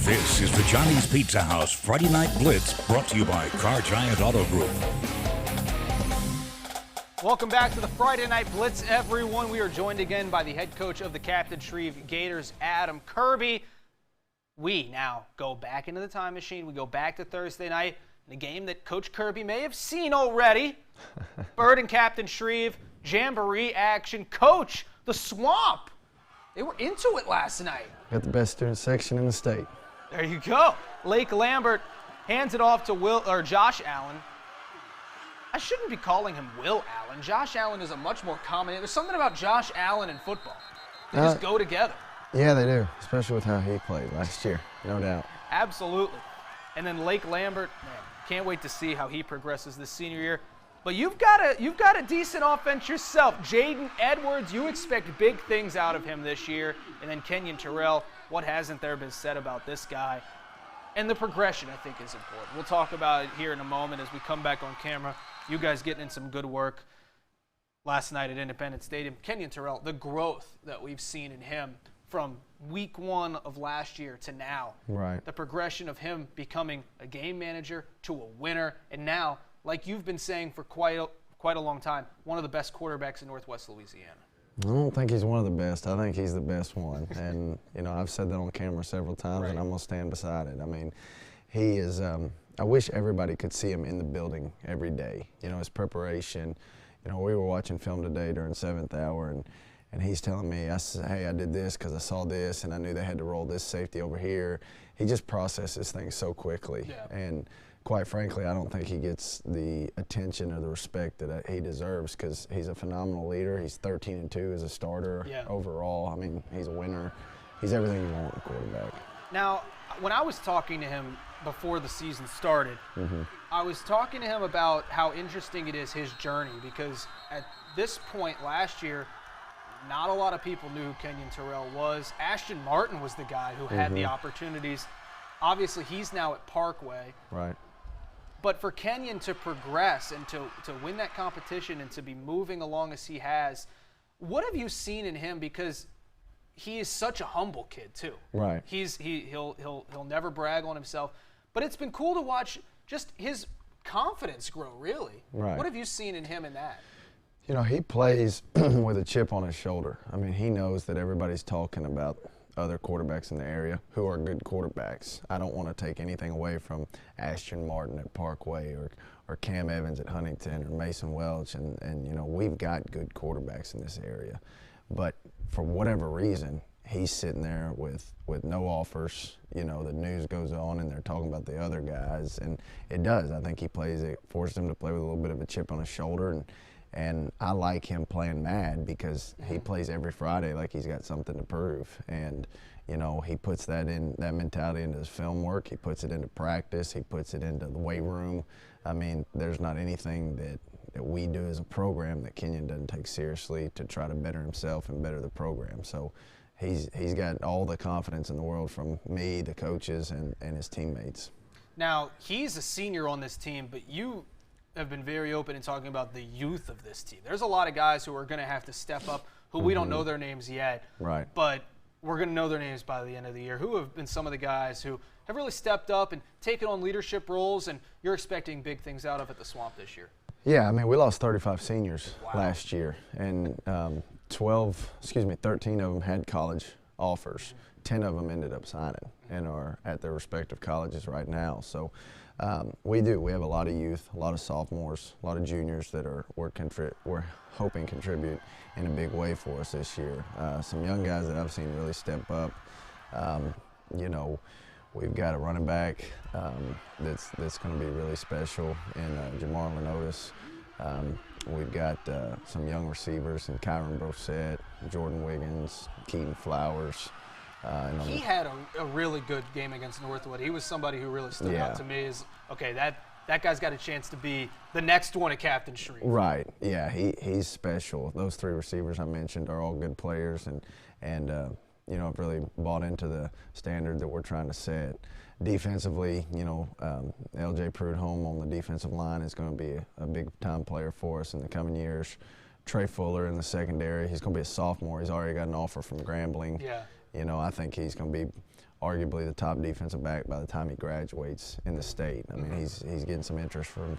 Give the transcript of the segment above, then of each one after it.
This is the Johnny's Pizza House Friday Night Blitz, brought to you by Car Giant Auto Group. Welcome back to the Friday Night Blitz, everyone. We are joined again by the head coach of the Captain Shreve Gators, Adam Kirby. We now go back into the time machine. We go back to Thursday night in a game that Coach Kirby may have seen already. Bird and Captain Shreve, Jamboree action. Coach, the Swamp, they were into it last night. Got the best student section in the state. There you go. Lake Lambert hands it off to Josh Allen. I shouldn't be calling him Will Allen. Josh Allen is a much more common name. There's something about Josh Allen and football. They just go together. Yeah, they do, especially with how he played last year, no doubt. Absolutely. And then Lake Lambert, man, can't wait to see how he progresses this senior year. But you've got a decent offense yourself. Jaden Edwards, you expect big things out of him this year. And then Kenyan Tyrell, what hasn't there been said about this guy? And the progression, I think, is important. We'll talk about it here in a moment as we come back on camera. You guys getting in some good work last night at Independence Stadium. Kenyan Tyrell, the growth that we've seen in him from week one of last year to now. Right. The progression of him becoming a game manager to a winner, and now, like you've been saying for quite a long time, one of the best quarterbacks in Northwest Louisiana. I don't think he's one of the best. I think he's the best one. And, you know, I've said that on camera several times, and I'm going to stand beside it. I mean, he is I wish everybody could see him in the building every day. You know, his preparation. You know, we were watching film today during 7th hour, and he's telling me, I said, hey, I did this because I saw this, and I knew they had to roll this safety over here. He just processes things so quickly. Yeah. And quite frankly, I don't think he gets the attention or the respect that he deserves, because he's a phenomenal leader. He's 13-2 as a starter overall. I mean, he's a winner. He's everything you want in a quarterback. Now, when I was talking to him before the season started, I was talking to him about how interesting it is, his journey, because at this point last year, not a lot of people knew who Kenyan Tyrell was. Ashton Martin was the guy who had the opportunities. Obviously, he's now at Parkway. Right. But for Kenyan to progress and to win that competition and to be moving along as he has, what have you seen in him? Because he is such a humble kid too. Right. He'll never brag on himself, but it's been cool to watch just his confidence grow. Really. Right. What have you seen in him in that? You know, he plays with a chip on his shoulder. I mean, he knows that everybody's talking about other quarterbacks in the area who are good quarterbacks. I don't want to take anything away from Ashton Martin at Parkway or Cam Evans at Huntington or Mason Welch, and you know, we've got good quarterbacks in this area. But for whatever reason, he's sitting there with no offers. You know, the news goes on and they're talking about the other guys, and it does. I think it forced him to play with a little bit of a chip on his shoulder, and I like him playing mad because he plays every Friday like he's got something to prove. And, you know, he puts that mentality into his film work. He puts it into practice. He puts it into the weight room. I mean, there's not anything that we do as a program that Kenyan doesn't take seriously to try to better himself and better the program. So he's got all the confidence in the world from me, the coaches, and his teammates. Now, he's a senior on this team, but you have been very open in talking about the youth of this team. There's a lot of guys who are going to have to step up who we don't know their names yet. Right. But we're going to know their names by the end of the year, who have been some of the guys who have really stepped up and taken on leadership roles, and you're expecting big things out of at the Swamp this year. Yeah, I mean, we lost 35 seniors last year, and 13 of them had college offers. 10 of them ended up signing and are at their respective colleges right now. So we have a lot of youth, a lot of sophomores, a lot of juniors that we're hoping contribute in a big way for us this year. Some young guys that I've seen really step up. You know, we've got a running back that's going to be really special in Jamar Lenotis. We've got some young receivers in Kyron Brosette, Jordan Wiggins, Keaton Flowers. He had a really good game against Northwood. He was somebody who really stood out to me as, okay, that guy's got a chance to be the next one at Captain Shreve. Right, yeah, he's special. Those three receivers I mentioned are all good players, and you know, have really bought into the standard that we're trying to set. Defensively, you know, LJ Prudhomme on the defensive line is going to be a big-time player for us in the coming years. Trey Fuller in the secondary, he's going to be a sophomore. He's already got an offer from Grambling. Yeah. I think he's going to be arguably the top defensive back by the time he graduates in the state. I mean, he's getting some interest from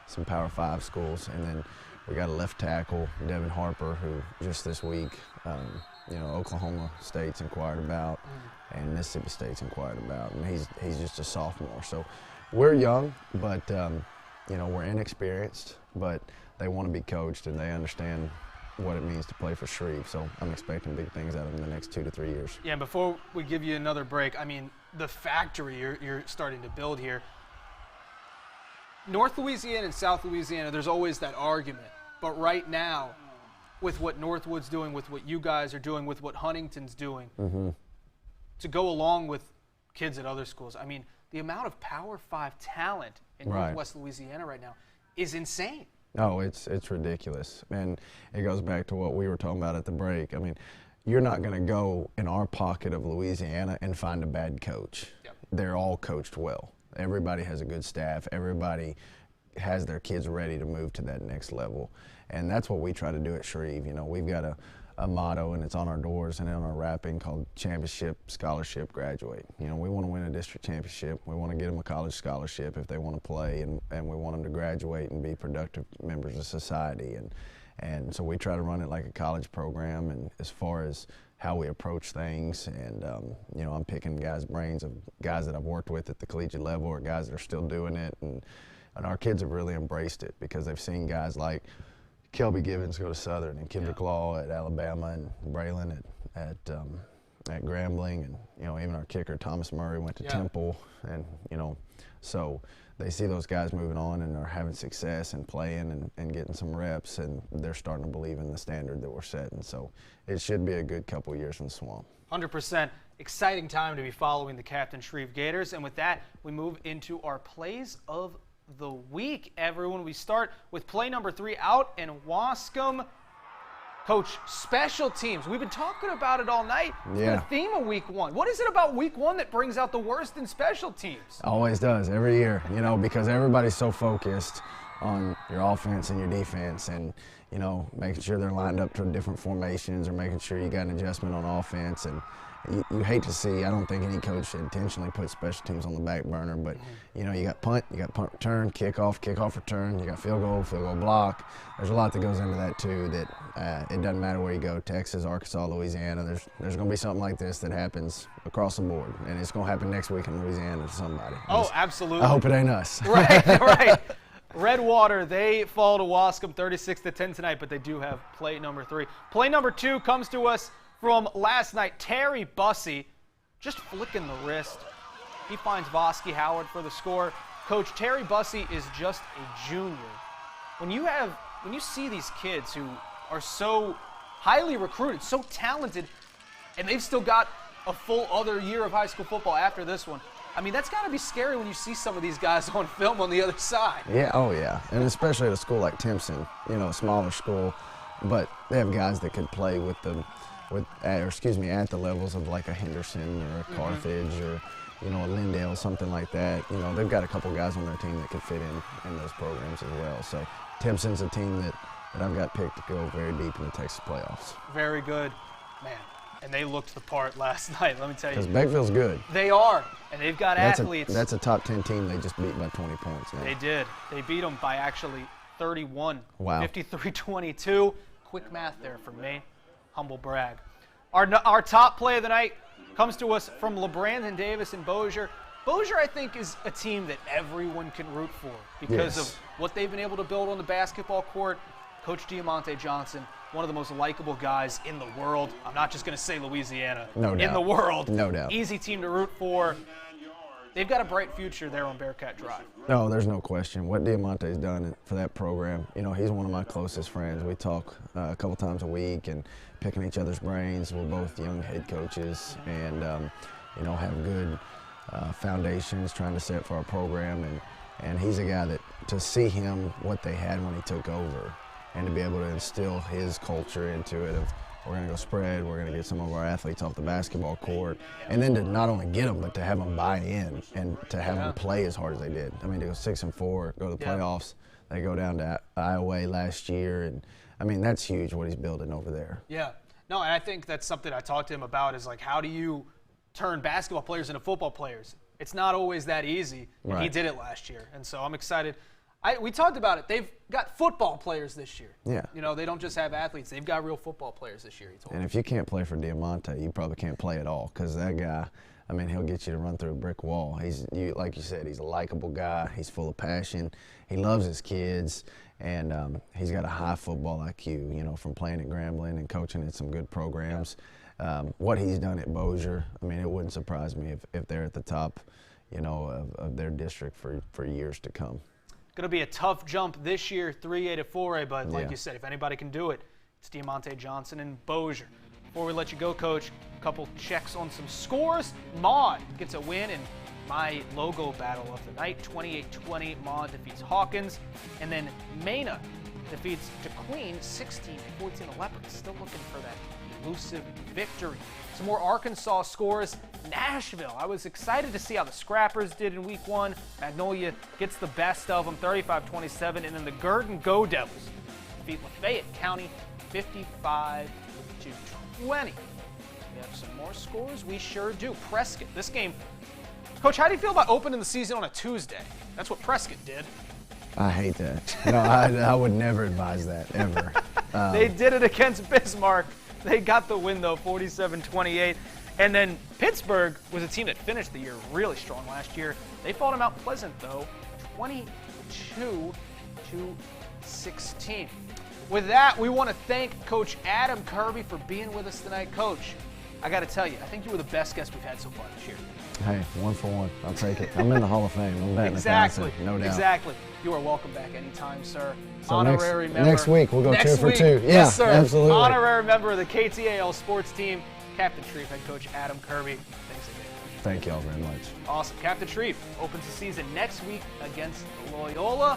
some Power 5 schools. And then we got a left tackle, Devin Harper, who just this week, Oklahoma State's inquired about and Mississippi State's inquired about. And he's just a sophomore. So we're young, but, we're inexperienced, but they want to be coached and they understand what it means to play for Shreve. So I'm expecting big things out of them in the next 2 to 3 years. Yeah, and before we give you another break, I mean, the factory you're starting to build here. North Louisiana and South Louisiana, there's always that argument. But right now, with what Northwood's doing, with what you guys are doing, with what Huntington's doing, to go along with kids at other schools, I mean, the amount of Power 5 talent in Northwest Louisiana right now is insane. No, it's ridiculous. And it goes back to what we were talking about at the break. I mean, you're not going to go in our pocket of Louisiana and find a bad coach. Yep. They're all coached well. Everybody has a good staff. Everybody has their kids ready to move to that next level. And that's what we try to do at Shreve. We've got a motto, and it's on our doors and on our wrapping, called Championship Scholarship Graduate. We want to win a district championship. We want to get them a college scholarship if they want to play, and we want them to graduate and be productive members of society. And so we try to run it like a college program, and as far as how we approach things, and I'm picking guys' brains of guys that I've worked with at the collegiate level or guys that are still doing it, and our kids have really embraced it because they've seen guys like Kelby Givens go to Southern, and Kendrick Law at Alabama, and Braylon at Grambling, and even our kicker Thomas Murray went to Temple, and so they see those guys moving on and are having success and playing and getting some reps, and they're starting to believe in the standard that we're setting. So it should be a good couple of years in the Swamp. 100%. Exciting time to be following the Captain Shreve Gators. And with that, we move into our plays of the week, everyone. We start with play number 3 out in Wascom. Coach, special teams. We've been talking about it all night. Yeah. The theme of week 1. What is it about week 1 that brings out the worst in special teams? Always does, every year, because everybody's so focused on your offense and your defense, and making sure they're lined up to different formations, or making sure you got an adjustment on offense. And you hate to see, I don't think any coach should intentionally put special teams on the back burner, but you got punt return, kickoff return, you got field goal block. There's a lot that goes into that too, that it doesn't matter where you go, Texas, Arkansas, Louisiana, there's going to be something like this that happens across the board, and it's going to happen next week in Louisiana to somebody. Oh, absolutely. I hope it ain't us. Right. Redwater, they fall to Wascom 36-10 tonight, but they do have play number 3. Play number 2 comes to us from last night. Terry Bussey just flicking the wrist. He finds Vosky Howard for the score. Coach, Terry Bussey is just a junior. When you see these kids who are so highly recruited, so talented, and they've still got a full other year of high school football after this one, I mean, that's got to be scary when you see some of these guys on film on the other side. Yeah, oh yeah, and especially at a school like Timpson, a smaller school, but they have guys that could play at the levels of like a Henderson or a Carthage or a Lindale, something like that. They've got a couple guys on their team that could fit in those programs as well. So Timpson's a team that I've got picked to go very deep in the Texas playoffs. Very good, man. And they looked the part last night, let me tell you. Because Beckville's good. They are, and they've got athletes. That's a top 10 team they just beat by 20 points now. They did. They beat them by actually 31. Wow. 53-22. Quick math there for me. Humble brag. Our top play of the night comes to us from LeBrandon Davis and Bossier. Bossier, I think, is a team that everyone can root for because of what they've been able to build on the basketball court. Coach Diamante Johnson, one of the most likable guys in the world. I'm not just going to say Louisiana. No doubt. In the world. No doubt. Easy team to root for. They've got a bright future there on Bearcat Drive. No, there's no question. What Diamante's done for that program, he's one of my closest friends. We talk a couple times a week and picking each other's brains. We're both young head coaches and, have good foundations trying to set for our program. And he's a guy that, to see him, what they had when he took over, and to be able to instill his culture into it of, we're going to go spread, we're going to get some of our athletes off the basketball court, and then to not only get them, but to have them buy in and to have them play as hard as they did. I mean, to go 6-4, go to the playoffs. They go down to Iowa last year, and I mean, that's huge what he's building over there. Yeah, No, and I think that's something I talked to him about is like, how do you turn basketball players into football players? It's not always that easy, and he Right. did it last year. And so I'm excited. We talked about it. They've got football players this year. Yeah. You know, they don't just have athletes. They've got real football players this year, he told me. And if you can't play for Diamante, you probably can't play at all, because that guy, I mean, he'll get you to run through a brick wall. Like you said, he's a likable guy. He's full of passion. He loves his kids, and he's got a high football IQ, you know, from playing at Grambling and coaching at some good programs. What he's done at Bossier, I mean, it wouldn't surprise me if they're at the top, you know, of their district for years to come. Going to be a tough jump this year, 3A to 4A, but like Yeah. you said, if anybody can do it, it's Diamante Johnson and Bossier. Before we let you go, Coach, a couple checks on some scores. Maud gets a win in my logo battle of the night, 28-20. Maud defeats Hawkins. And then Mena defeats DeQueen, 16-14. The Leopards still looking for that elusive victory. Some more Arkansas scores. Nashville, I was excited to see how the Scrappers did in week 1. Magnolia gets the best of them, 35-27. And then the Gurdon Go Devils defeat Lafayette County, 55-20. We have some more scores? We sure do. Prescott, this game. Coach, how do you feel about opening the season on a Tuesday? That's what Prescott did. I hate that. No, I would never advise that, ever. They did it against Bismarck. They got the win, though, 47-28. And then Pittsburgh was a team that finished the year really strong last year. They fought them out Pleasant, though, 22-16. With that, we want to thank Coach Adam Kirby for being with us tonight. Coach, I got to tell you, I think you were the best guest we've had so far this year. Hey, 1 for 1. I'll take it. I'm in the Hall of Fame. I'm batting Exactly. 1,000, no doubt. Exactly. You are welcome back anytime, sir. So Honorary member. next week we'll go Next 2 for week. 2. Yeah, Yes, sir. absolutely. Honorary member of the KTAL sports team, Captain Shreve, head coach Adam Kirby. Thanks again. Thank y'all very much. Awesome. Captain Shreve opens the season next week against Loyola.